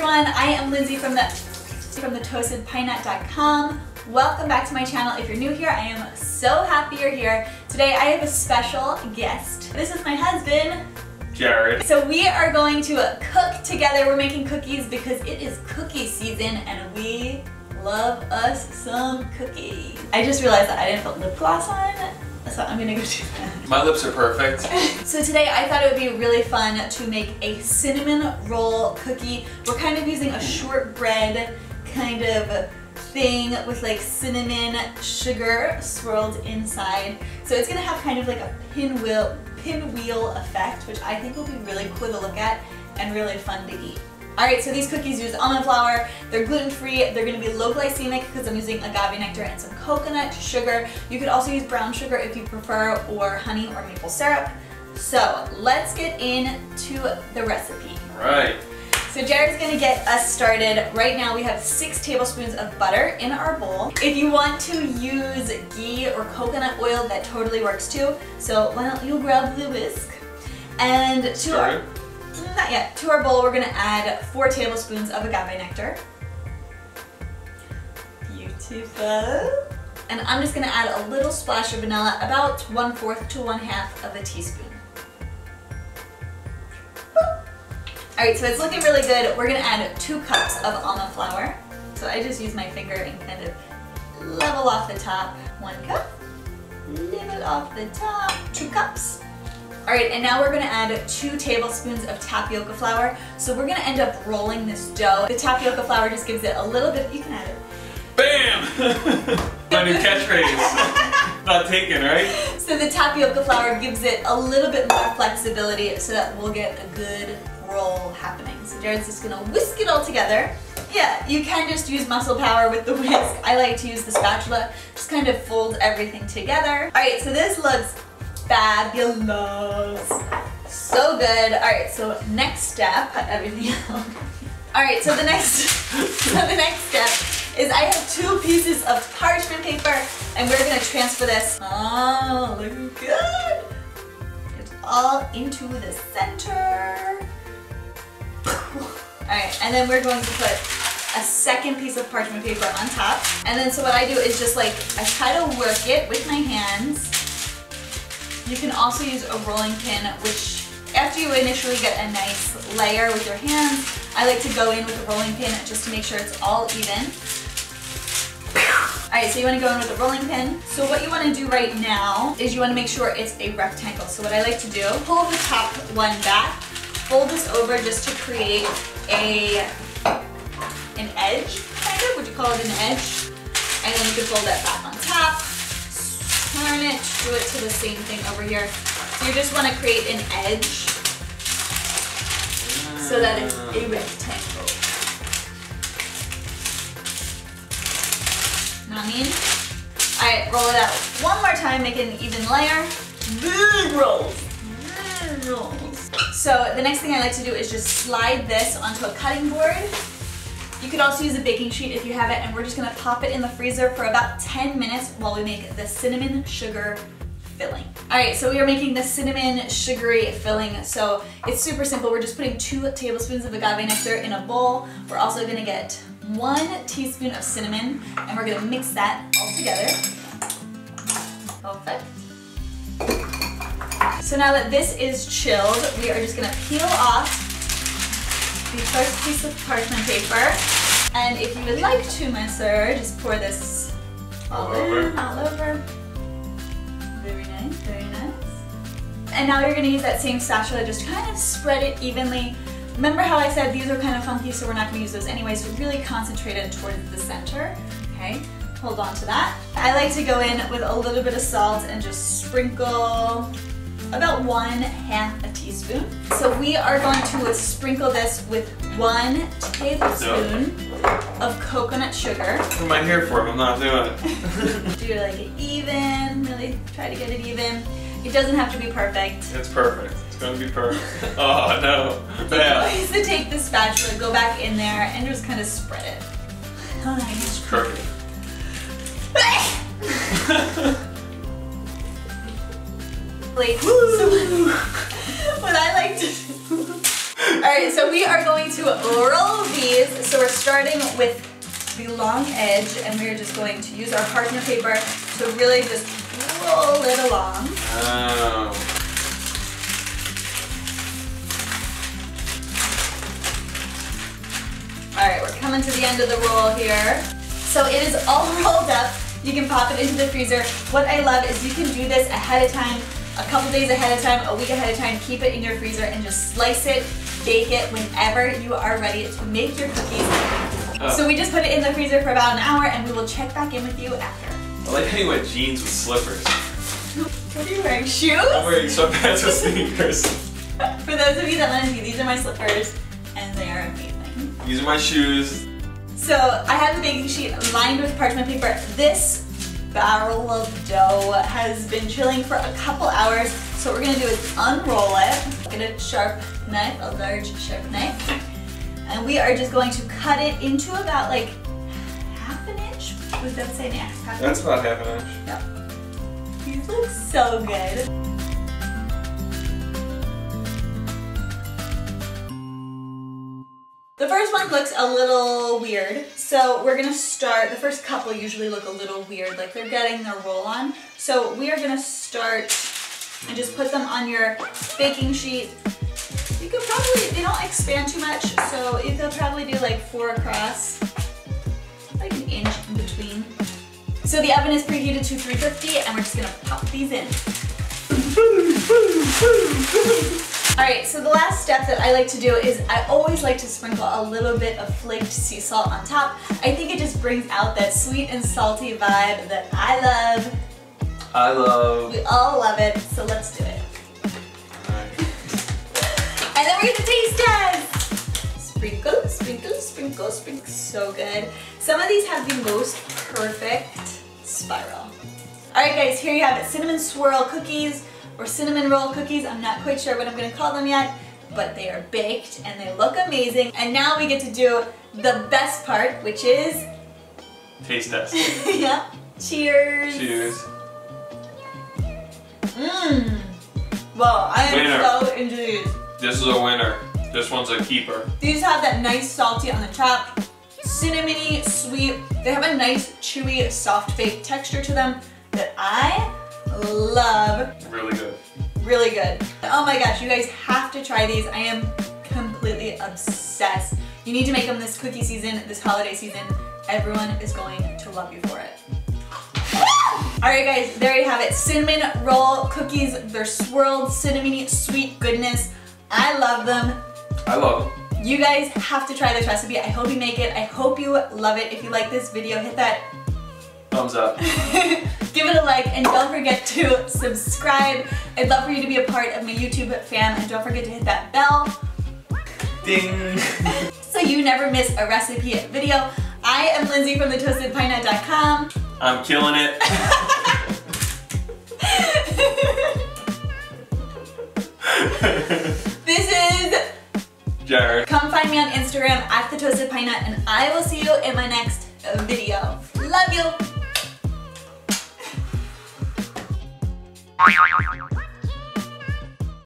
everyone, I am Lindsay from thetoastedpienut.com. Welcome back to my channel. If you're new here, I am so happy you're here. Today I have a special guest. This is my husband, Jared. So we are going to cook together. We're making cookies because it is cookie season and we love us some cookies. I just realized that I didn't put lip gloss on, so I'm gonna go do that. My lips are perfect. So today I thought it would be really fun to make a cinnamon roll cookie. We're kind of using a shortbread kind of thing with like cinnamon sugar swirled inside. So it's gonna have kind of like a pinwheel effect, which I think will be really cool to look at and really fun to eat. Alright, so these cookies use almond flour, they're gluten-free, they're going to be low glycemic because I'm using agave nectar and some coconut sugar. You could also use brown sugar if you prefer, or honey or maple syrup. So let's get into the recipe. Right. So Jared's going to get us started. Right now we have 6 tablespoons of butter in our bowl. If you want to use ghee or coconut oil, that totally works too. So why don't you grab the whisk. And not yet. To our bowl, we're going to add 4 tablespoons of agave nectar. Beautiful. And I'm just going to add a little splash of vanilla, about 1/4 to 1/2 of a teaspoon. Alright, so it's looking really good. We're going to add 2 cups of almond flour. So I just use my finger and kind of level off the top. 1 cup. Level off the top. 2 cups. Alright, and now we're going to add 2 tablespoons of tapioca flour. So we're going to end up rolling this dough. The tapioca flour just gives it a little bit, you can add it. Bam! My new catchphrase. Not taken, right? So the tapioca flour gives it a little bit more flexibility so that we'll get a good roll happening. So Jared's just going to whisk it all together. Yeah, you can just use muscle power with the whisk. I like to use the spatula. Just kind of fold everything together. Alright, so this looks fabulous. So good. Alright, so next step, put everything out. Alright, so the next step is I have 2 pieces of parchment paper and we're going to transfer this. Oh, looking good. It's all into the center. Alright, and then we're going to put a second piece of parchment paper on top. And then so what I do is just like, I try to work it with my hands. You can also use a rolling pin, which after you initially get a nice layer with your hands, I like to go in with a rolling pin just to make sure it's all even. Alright, so you want to go in with a rolling pin. So what you want to do right now is you want to make sure it's a rectangle. So what I like to do, pull the top one back, fold this over just to create an edge, kind of. Would you call it an edge? And then you can fold that back on top. Turn it, do it to the same thing over here. So you just want to create an edge so that it's a rectangle. Know what I mean? Alright, roll it out one more time, make it an even layer. Big rolls. Big rolls. So the next thing I like to do is just slide this onto a cutting board. You could also use a baking sheet if you have it, and we're just going to pop it in the freezer for about 10 minutes while we make the cinnamon sugar filling. Alright, so we are making the cinnamon sugary filling. So it's super simple. We're just putting 2 tablespoons of agave nectar in a bowl. We're also going to get 1 teaspoon of cinnamon, and we're going to mix that all together. Perfect. So now that this is chilled, we are just going to peel off the first piece of parchment paper, and if you would like to, my sir, just pour this all over. Very nice, very nice. And now you're going to use that same spatula, just kind of spread it evenly. Remember how I said these are kind of funky, so we're not going to use those anyway, so really concentrate it towards the center. Okay, hold on to that. I like to go in with a little bit of salt and just sprinkle about 1/2 a teaspoon. So we are going to sprinkle this with 1 tablespoon of coconut sugar. What am I here for if I'm not doing it? Do like it even, really try to get it even. It doesn't have to be perfect. It's perfect. It's going to be perfect. Oh no, bad. I used to take the spatula, go back in there, and just kind of spread it. It's crooked. So what I like to do. Alright, Alright, so we are going to roll these. So we're starting with the long edge, and we're just going to use our parchment paper to really just roll it along. Oh. Alright, we're coming to the end of the roll here. So it is all rolled up. You can pop it into the freezer. What I love is you can do this ahead of time, a couple days ahead of time, a week ahead of time, keep it in your freezer and just slice it, bake it whenever you are ready to make your cookies. Oh. So we just put it in the freezer for about an hour and we will check back in with you after. I like how you wear jeans with slippers. What are you wearing, shoes? I'm wearing sweatpants with sneakers. For those of you that want to see, these are my slippers and they are amazing. These are my shoes. So I have the baking sheet lined with parchment paper. This barrel of dough has been chilling for a couple hours. So what we're gonna do is unroll it. Get a sharp knife, a large sharp knife. And we are just going to cut it into about like half an inch. Was that saying half? That's about half an inch. Yep. These look so good. The first one looks a little weird, so we're gonna start, the first couple usually look a little weird, like they're getting their roll on. So we are gonna start and just put them on your baking sheet. You could probably, they don't expand too much, so you could probably do like 4 across, like an inch in between. So the oven is preheated to 350 and we're just gonna pop these in. Alright, so the last step that I like to do is I always like to sprinkle a little bit of flaked sea salt on top. I think it just brings out that sweet and salty vibe that I love. I love. We all love it, so let's do it. Alright. And then we're gonna taste test! Sprinkle, sprinkle, sprinkle, sprinkle. So good. Some of these have the most perfect spiral. Alright guys, here you have it. Cinnamon swirl cookies. Or cinnamon roll cookies. I'm not quite sure what I'm going to call them yet, but they are baked and they look amazing. And now we get to do the best part, which is... Taste test. Yeah. Cheers. Cheers. Mmm. Well, I am Winner. so into these. This is a winner. This one's a keeper. These have that nice salty on the top, cinnamony, sweet. They have a nice chewy, soft baked texture to them that I love. Really good. Really good. Oh my gosh, you guys have to try these. I am completely obsessed. You need to make them this cookie season, this holiday season. Everyone is going to love you for it. Alright guys, there you have it. Cinnamon roll cookies. They're swirled cinnamony sweet goodness. I love them. I love them. You guys have to try this recipe. I hope you make it. I hope you love it. If you like this video, hit that thumbs up. Give it a like and don't forget to subscribe. I'd love for you to be a part of my YouTube fam and don't forget to hit that bell. Ding! So you never miss a recipe video. I am Lindsay from thetoastedpienut.com. I'm killing it. This is Jared. Come find me on Instagram at thetoastedpienut and I will see you in my next video. Love you!